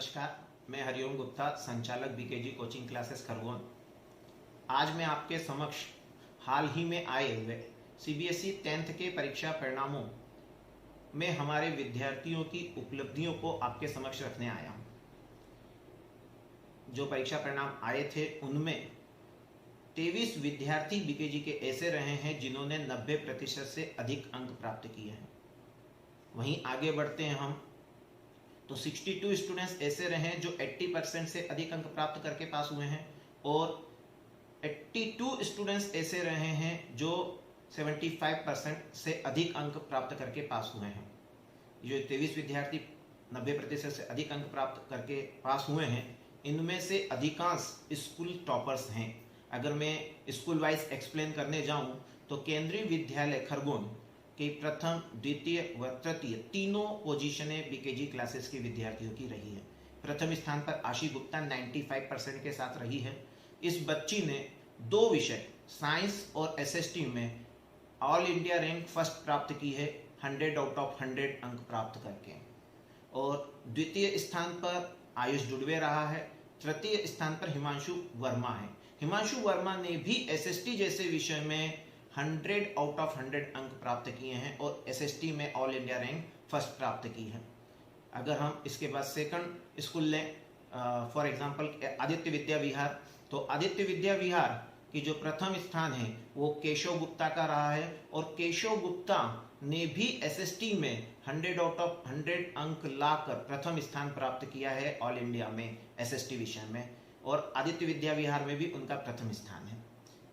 नमस्कार, मैं हरिओम गुप्ता, संचालक बीकेजी कोचिंग क्लासेस खरगोन। आज मैं आपके समक्ष हाल ही में आए हुए सीबीएसई 10th के परीक्षा परिणामों में हमारे विद्यार्थियों की उपलब्धियों को आपके समक्ष रखने आया हूं। जो परीक्षा परिणाम आए थे उनमें 23 विद्यार्थी बीकेजी के ऐसे रहे हैं जिन्होंने 90% से अधिक अंक प्राप्त किए हैं। वहीं आगे बढ़ते हैं हम तो 62 स्टूडेंट्स ऐसे रहे जो 80% से अधिक अंक प्राप्त करके पास हुए हैं और 82 स्टूडेंट्स ऐसे रहे हैं जो 75% से अधिक अंक प्राप्त करके पास हुए हैं। जो 23 विद्यार्थी 90% से अधिक अंक प्राप्त करके पास हुए हैं, इनमें से अधिकांश स्कूल टॉपर्स हैं। अगर मैं स्कूल वाइज एक्सप्लेन करने जाऊं तो केंद्रीय विद्यालय खरगोन कि प्रथम, द्वितीय व तृतीय तीनों पोजीशनें बीकेजी क्लासेस के विद्यार्थियों की रही है। प्रथम स्थान पर आशी गुप्ता 95% के साथ रही है। इस बच्ची ने 2 विषय साइंस और एसएसटी में ऑल इंडिया रैंक फर्स्ट प्राप्त की है, 100 आउट ऑफ 100 अंक प्राप्त करके। और द्वितीय स्थान पर आयुष जुड़वे रहा है। तृतीय स्थान पर हिमांशु वर्मा है। हिमांशु वर्मा ने भी एसएसटी जैसे विषय में 100 आउट ऑफ 100 अंक प्राप्त किए हैं और एसएसटी में ऑल इंडिया रैंक फर्स्ट प्राप्त की है। अगर हम इसके बाद सेकंड स्कूल लें, फॉर एग्जांपल आदित्य विद्या विहार, तो आदित्य विद्या विहार की जो प्रथम स्थान है वो केशव गुप्ता का रहा है और केशव गुप्ता ने भी एसएसटी में 100 आउट ऑफ 100 अंक लाकर प्रथम स्थान प्राप्त किया है ऑल इंडिया में एसएसटी विषय में, और आदित्य विद्या विहार में भी उनका प्रथम स्थान है।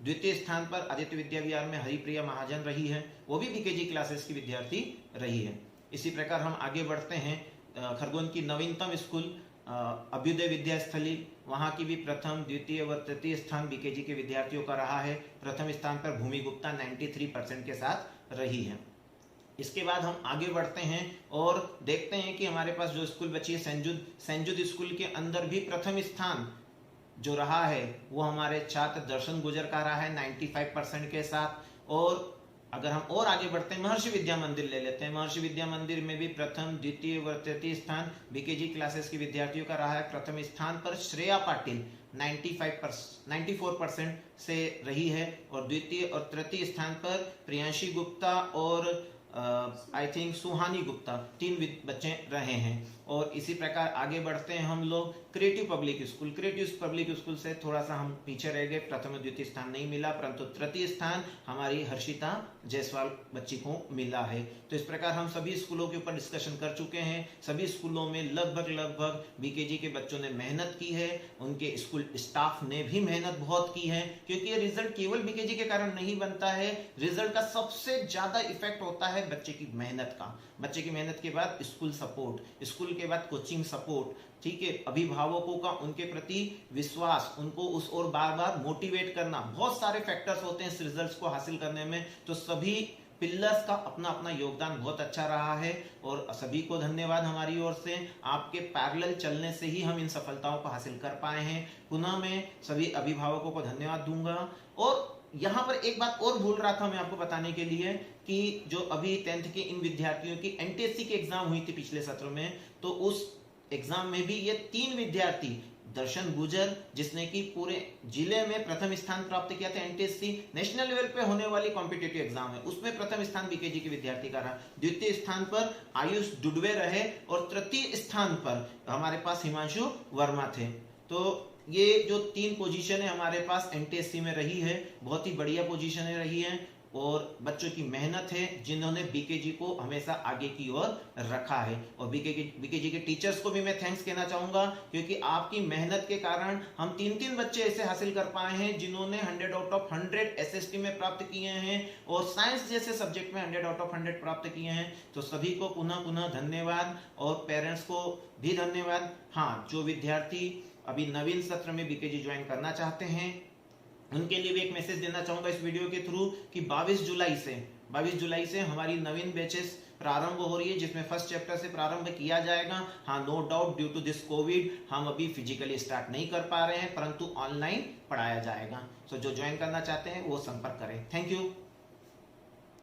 द्वितीय स्थान पर आदित्य विद्या विहार में हरिप्रिया महाजन रही है, वो भी बीकेजी क्लासेस की विद्यार्थी रही है। इसी प्रकार हम आगे बढ़ते हैं। खरगोन की नवीनतम स्कूल अभ्युदय विद्यास्थली, वहां की भी प्रथम, द्वितीय व तृतीय स्थान बीकेजी के विद्यार्थियों का रहा है। प्रथम स्थान पर भूमि गुप्ता 93% के साथ रही है। इसके बाद हम आगे बढ़ते हैं और देखते हैं कि हमारे पास जो स्कूल बची है सेंजुद स्कूल के अंदर भी प्रथम स्थान जो रहा है वो हमारे छात्र दर्शन गुजर का रहा है 95% के साथ। और अगर हम और आगे बढ़ते हैं, महर्षि विद्या मंदिर ले लेते हैं। महर्षि विद्या मंदिर में भी प्रथम, द्वितीय व तृतीय स्थान बीकेजी क्लासेस के विद्यार्थियों का रहा है। प्रथम स्थान पर श्रेया पाटिल 94% से रही है और द्वितीय और तृतीय स्थान पर प्रियांशी गुप्ता और आई थिंक सुहानी गुप्ता 3 बच्चे रहे हैं। और इसी प्रकार आगे बढ़ते हैं हम लोग क्रिएटिव पब्लिक स्कूल से थोड़ा सा हम पीछे रह गए, प्रथम और द्वितीय स्थान नहीं मिला, परंतु तृतीय स्थान हमारी हर्षिता जायसवाल बच्ची को मिला है। तो इस प्रकार हम सभी स्कूलों के ऊपर डिस्कशन कर चुके हैं। सभी स्कूलों में लगभग बीकेजी के बच्चों ने मेहनत की है, उनके स्कूल स्टाफ ने भी मेहनत बहुत की है, क्योंकि ये रिजल्ट केवल बीकेजी के कारण नहीं बनता है। रिजल्ट का सबसे ज्यादा इफेक्ट होता है बच्चे की मेहनत का। बच्चे की मेहनत के बाद स्कूल सपोर्ट, स्कूल के बाद कोचिंग सपोर्ट, ठीक है, अभिभावकों का उनके प्रति विश्वास, उनको उस और बार बार मोटिवेट करना, बहुत सारे फैक्टर्स होते हैं इस रिजल्ट्स को हासिल करने में। तो सभी पिलर्स का अपना अपना योगदान बहुत अच्छा रहा है और सभी को धन्यवाद हमारी ओर से। आपके पैरेलल चलने से ही हम इन सफलताओं को हासिल कर पाए हैं। पुनः मैं सभी अभिभावकों को धन्यवाद दूंगा। और यहाँ पर एक बात और भूल रहा था मैं आपको बताने के लिए कि जो अभी 10th के इन विद्यार्थियों की एनटीएससी की एग्जाम हुई थी पिछले सत्र में, तो उस एग्जाम में भी ये 3 विद्यार्थी, दर्शन गुजर जिसने कि पूरे जिले में प्रथम स्थान प्राप्त किया था, एनटीएससी नेशनल लेवल पे होने वाली कॉम्पिटिटिव एग्जाम है उसमें प्रथम स्थान बीकेजी के विद्यार्थी का रहा। द्वितीय स्थान पर आयुष जुड़वे रहे और तृतीय स्थान पर हमारे पास हिमांशु वर्मा थे। तो ये जो 3 पोजीशन है हमारे पास एनटीएससी में रही है, बहुत ही बढ़िया पोजीशन रही है और बच्चों की मेहनत है जिन्होंने बीकेजी को हमेशा आगे की ओर रखा है। और बीकेजी के टीचर्स को भी मैं थैंक्स कहना चाहूंगा, क्योंकि आपकी मेहनत के कारण हम 3 बच्चे ऐसे हासिल कर पाए हैं जिन्होंने 100 आउट ऑफ 100 एसएसटी में प्राप्त किए हैं और साइंस जैसे सब्जेक्ट में 100 आउट ऑफ 100 प्राप्त किए हैं। तो सभी को पुनः धन्यवाद और पेरेंट्स को भी धन्यवाद। हाँ, जो विद्यार्थी अभी नवीन सत्र में बीकेजी ज्वाइन करना चाहते हैं उनके लिए भी एक मैसेज देना चाहूंगा इस वीडियो के थ्रू कि 22 जुलाई से हमारी नवीन बैचेस प्रारंभ हो रही है, जिसमें फर्स्ट चैप्टर से प्रारंभ किया जाएगा। हाँ, no doubt due to this covid हम अभी फिजिकली स्टार्ट नहीं कर पा रहे हैं, परंतु ऑनलाइन पढ़ाया जाएगा। सो जो ज्वाइन करना चाहते हैं वो संपर्क करें। Thank you.